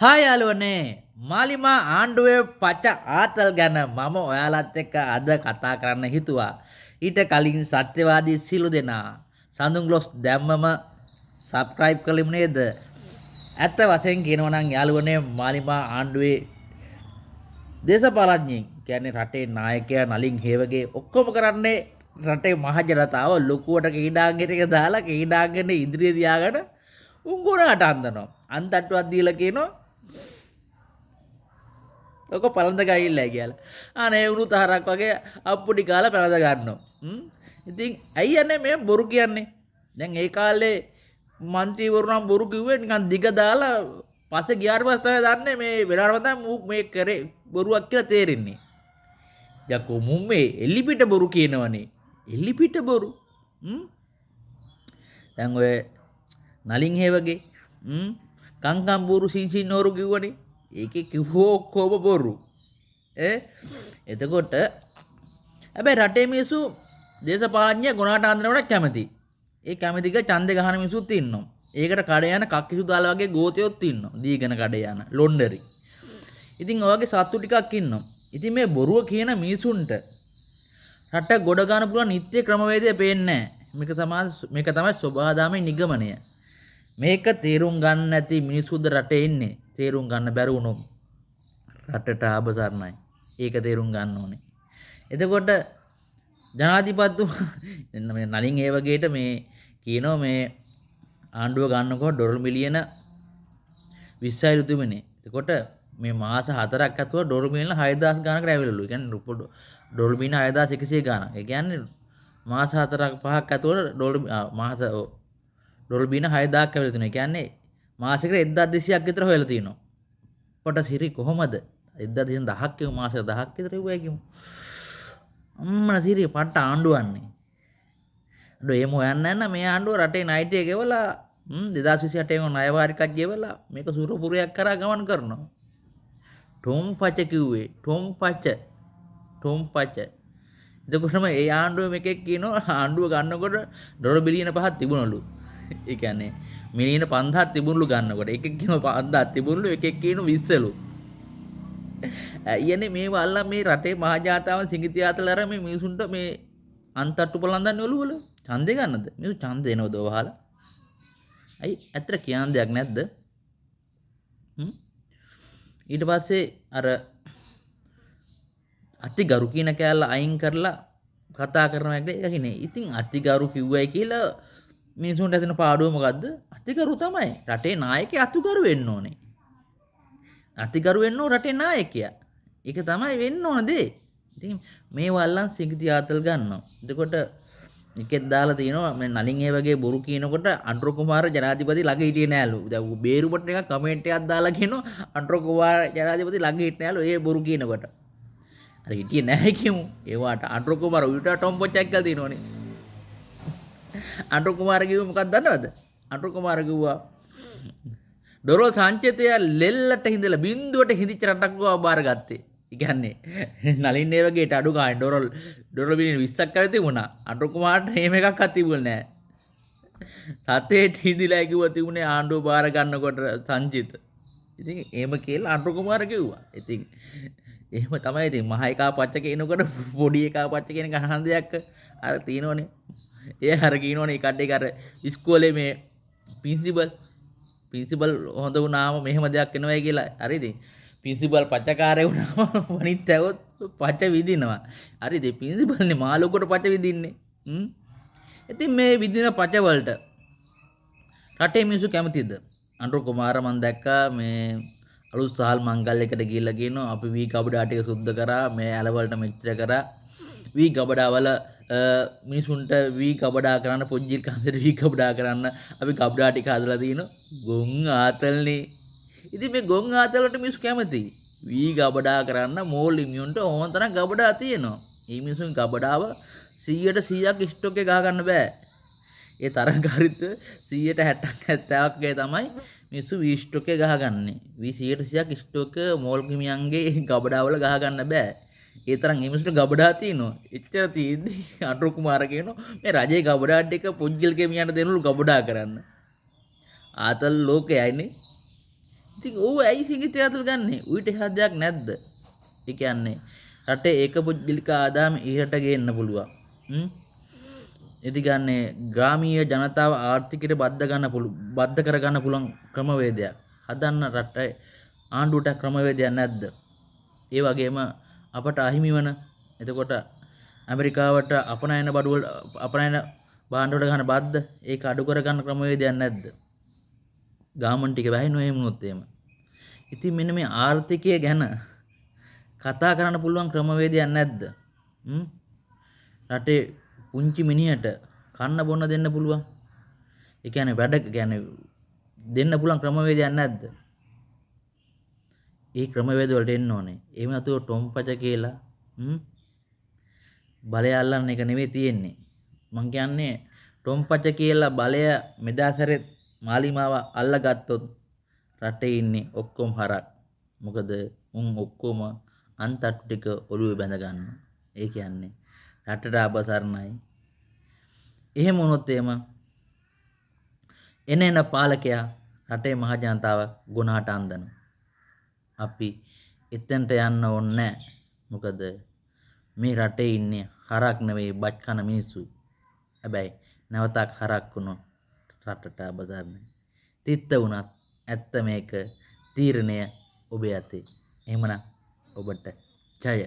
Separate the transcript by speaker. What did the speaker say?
Speaker 1: Hi යාළුවනේ මාලිමා ආණ්ඩුවේ පච ආතල් ගැන මම ඔයාලත් එක්ක අද කතා කරන්න හිතුවා. ඊට කලින් සත්‍යවාදී සිළු දෙනා සඳුන් ග්ලොස් දැම්මම සබ්ස්ක්‍රයිබ් කළෙමු නේද? ඇත්ත වශයෙන් කියනවා නම් යාළුවනේ මාලිමා ආණ්ඩුවේ දේශපාලඥයින් කියන්නේ රටේ නායකයා නලින් හේවගේ ඔක්කොම කරන්නේ රටේ මහ ජනතාව ලොකුවට කීඩාංගෙට එක දාලා කීඩාංගෙට ඉදිරිය තියාගෙන උංගුණාට අන්දනවා. අන්තට්ටුවක් දීලා කියනවා ඔක පළඳ ගහිල්ලා කියලා. අනේ උණු තහරක් වගේ අප්පුඩි කාලා පළඳ ගන්නවා. ඉතින් ඇයි යන්නේ මේ බොරු කියන්නේ? දැන් ඒ කාලේ മന്ത്രിවරු නම් බොරු කිව්වේ නිකන් දිග දාලා පස්සේ ගියාට පස්සේ තමයි දන්නේ මේ වෙලාවට තමයි මේ කරේ බොරුවක් කියලා තේරෙන්නේ. යකෝ මුම් මේ එලිපිට බොරු කියනවනේ. එලිපිට බොරු. දැන් ඔය නලින් හේවගේ කංකම් බොරු සින්සින්නෝරු කිව්වනේ. ඒකේ කිව්වෝ ඔක්කොම බොරු. එතකොට හැබැයි රටේ මිනිස්සු දේශපාලඥය ගුණාට අඳිනවට කැමති. ඒ කැමතික ඡන්දේ ගහන මිනිස්සුත් ඉන්නවා. ඒකට කඩේ යන කක්කිසු දාලා වගේ ගෝතියොත් ඉන්නවා. දීගෙන කඩේ යන ලොන්ඩරි. ඉතින් ඔයගේ සත්තු ටිකක් ඉන්නවා. ඉතින් මේ බොරුව කියන මිනිසුන්ට රට ගොඩ ගන්න පුළුවන් නිත්‍ය ක්‍රමවේදය පේන්නේ නැහැ. මේක තමයි සබහාදාමේ නිගමනය. මේක තේරුම් ගන්න නැති මිනිස්සුද රටේ ඉන්නේ. තේරුම් ගන්න බැරි වුණොත් රටට ආබසරණයි. ඒක තේරුම් ගන්න ඕනේ. එතකොට ජනාධිපතිතුමා මේ නලින් ඒ වගේට මේ කියනවා මේ ආණ්ඩුව ගන්නකොට ඩොලර් මිලියන 20යි රුතුමනේ. එතකොට මේ මාස 4ක් ඇතුළත ඩොලර් මිලියන 6000 ගානකට ඇවිල්ලලු. ඒ කියන්නේ ඩොලර් මිලියන 6100 ගානක්. ඒ කියන්නේ මාස 4ක් 5ක් ඇතුළත ඩොලර් මිලියන 6000ක් ඇවිල්ලා තිනවා. ඒ කියන්නේ මාසෙකට 1200ක් විතර හොයලා තිනවා. පොට සිරි කොහමද? 1210ක් කියමු මාසෙට 10ක් විතර ඉවුවයි කියමු. අම්මන සිරි පට්ට ආණ්ඩුවන්නේ. අඩෝ එහෙම හොයන්න නැන්න මේ ආණ්ඩුව රටේ ණයට ගෙවලා 2028 න් ණය වාරිකක් ගෙවලා මේක සුරපුරයක් කරා ගමන් කරනවා. ටොම්පච කිව්වේ ටොම්පච. එතකොටම ඒ ආණ්ඩුව මේකෙක් කියනවා ආණ්ඩුව ගන්නකොට ඩොලර් බිලියන 5ක් තිබුණලු. ඒ කියන්නේ මිලියන 5000ක් තිබුණලු ගන්නකොට. එකෙක් කියනවා 5000ක් තිබුණලු එකෙක් කියනවා 20ලු. යන්නේ මේ වල්ලා මේ රටේ මහජාතාවන් සිඟිති අතල අර මේ මිනිසුන්ට මේ අන්තට්ටු බලන්දන්නේ ඔළුවල ඡන්දේ ගන්නද? මිනිස්සු ඡන්ද දෙනවද ඔහාලා? අයි ඇත්තට කියන්න දෙයක් නැද්ද? ඊට පස්සේ අර අතිගරු කියන කෑල්ල අයින් කරලා කතා කරනවා එක කියන්නේ. ඉතින් අතිගරු කිව්වයි කියලා මිනිසුන්ට ඇතින පාඩුව මොකද්ද? අතිගරු තමයි. රටේ නායකයා අතිගරු වෙන්න ඕනේ. අතිගරු වෙන්න ඕන රටේ නායකයා. ඒක තමයි වෙන්න ඕන දේ. ඉතින් මේ වල්ලන් සිඟිති ආතල් ගන්නවා. එතකොට එකෙක් දාලා තිනවා මේ නලින් ඒ වගේ බොරු කියනකොට අනුර කුමාර ජනාධිපති ළඟ හිටියේ නෑලු. දැන් බේරුපට එකක් කමෙන්ට් එකක් දාලා කියනවා අනුර කුමාර ජනාධිපති ළඟ හිටියේ නෑලු ඒ බොරු කියනකොට. අර හිටියේ නැහැ කියමු. ඒවට අනුර කුමාර උවිත ටොම්පොච්චක් ගාලා තිනවනේ. අනුර කුමාර කිව්ව මොකක්ද දන්නවද? අනුර කුමාර කිව්වා ඩොලර් සංචිතය ලෙල්ලට හිඳලා බින්දුවට හිඳිච්ච රටක් ගාව බාරගත්තේ. ඒ කියන්නේ නලින් ඒ වගේට අඩු ගානේ ඩොලර් බිලියන 20ක් කරේ තිබුණා. අනුර කුමාරට එහෙම එකක් තිබුණේ නැහැ. සතේට හිඳිලා කිව්වා තිබුණේ ආණ්ඩුව බාර ගන්නකොට සංචිත. ඉතින් එහෙම කියලා අනුර කුමාර කිව්වා. ඉතින් එහෙම තමයි ඉතින් මහ එකා පච්ච කියනකොට පොඩි එකා පච්ච කියන ගහන දෙයක් අර තියෙනවනේ. ඒ අර කියනවනේ ඒ කඩේ අර ඉස්කෝලේ මේ ප්‍රින්සිපල් හොඳ වුණාම මෙහෙම දෙයක් වෙනවයි කියලා. හරිද? ප්‍රින්සිපල් පච්චකාරය වුණාම වනිත් ඇවොත් පච්ච විදිනවා. හරිද? ප්‍රින්සිපල්නේ මාළුකට පච්ච විදින්නේ. ඉතින් මේ විදින පච්ච වලට රටේ මිනිස්සු කැමතිද? අනුර කුමාර මන් දැක්කා මේ අලුත් සහල් මංගල්‍යයකට ගිහිල්ලා කියනවා අපි වී ගබඩා ටික සුද්ධ කරා මේ ඇලවලට මෙච්චර කරා වී ගබඩාවල මිනිසුන්ට වී ගබඩා කරන්න පොජ්ජිල් කන්සර් වී ගබඩා කරන්න අපි ගබඩා ටික හදලා තිනවා ගොන් ආතල්නේ. ඉතින් මේ ගොන් ආතල් වලට මිනිස්සු කැමතියි. වී ගබඩා කරන්න මෝල් ඉමියුන්ට ඕන තරම් ගබඩා තියෙනවා. මේ මිනිසුන් ගබඩාව 100% ස්ටොක් එක ගහ ගන්න බෑ. ඒ තරංකාරීත්වය 60%ක් 70ක් තමයි මිනිස්සු වී ස්ටොක් එක ගහගන්නේ. වී 100%ක් ස්ටොක් මෝල් හිමියන්ගේ ගබඩාවල ගහ ගන්න බෑ. ඒ තරම් මේ මිනිස්සුන්ට ගබඩා තියෙනවා. එච්චර තියෙද්දි අනුර කුමාර කියනවා මේ රජේ ගබඩා ටික පුජ්ජල් හිමියන්ට දෙනලු ගබඩා කරන්න. ආතල් ලෝකයයිනේ. ඉතින් ඕව ඇයි සිංගිතය ඇතුල් ගන්නෙ? ඌට එහා දෙයක් නැද්ද? ඒ කියන්නේ රටේ ඒකපුද්ගලික ආදායම ඉහළට ගේන්න පුළුවන්. ඉති ගන්නේ ග්‍රාමීය ජනතාව ආර්ථිකයට බද්ධ කරගන්න පුළුවන් ක්‍රමවේදයක්. හදන්න රටේ ආණ්ඩුවට ක්‍රමවේදයක් නැද්ද? ඒ වගේම අපට අහිමි වන එතකොට ඇමරිකාවට අපනයන භාණ්ඩ වල ගන්න බද්ද ඒක අඩු කරගන්න ක්‍රමවේදයක් නැද්ද? ගාමන් ටික වැහෙනෝ එහෙම වුණොත් එහෙම. ඉතින් මෙන්න මේ ආර්ථිකය ගැන කතා කරන්න පුළුවන් ක්‍රමවේදයක් නැද්ද? රටේ පුංචි මිනිහට කන්න බොන්න දෙන්න පුළුවන්. ඒ කියන්නේ දෙන්න පුළුවන් ක්‍රමවේදයක් නැද්ද? ඒ ක්‍රමවේද වලට එන්න ඕනේ. එහෙම නැතුව ටොම්පච කියලා බලය අල්ලන්න එක නෙවෙයි තියෙන්නේ. මං කියන්නේ ටොම්පච කියලා බලය මෙදාසරේ මාලිමාව අල්ලගත්තොත් රටේ ඉන්නේ ඔක්කොම හරක්. මොකද උන් ඔක්කොම අන්තට්ටු ටික ඔළුවේ බැඳ ගන්නවා. ඒ කියන්නේ රටට අබසරණයි. එහෙම වුණොත් එහෙම එන පාලකයා රටේ මහ ජනතාව ගුණාට අන්දනවා. අපි එතනට යන්න ඕනේ නැහැ. මොකද මේ රටේ ඉන්නේ හරක් නෙවෙයි බත් කන මිනිස්සු. හැබැයි නැවතක් හරක් වුණොත් රටට අබසරණයි. තිත්ත වුණත් ඇත්ත මේක තීරණය ඔබේ අතේ. එහෙමනම් ඔබට ජය.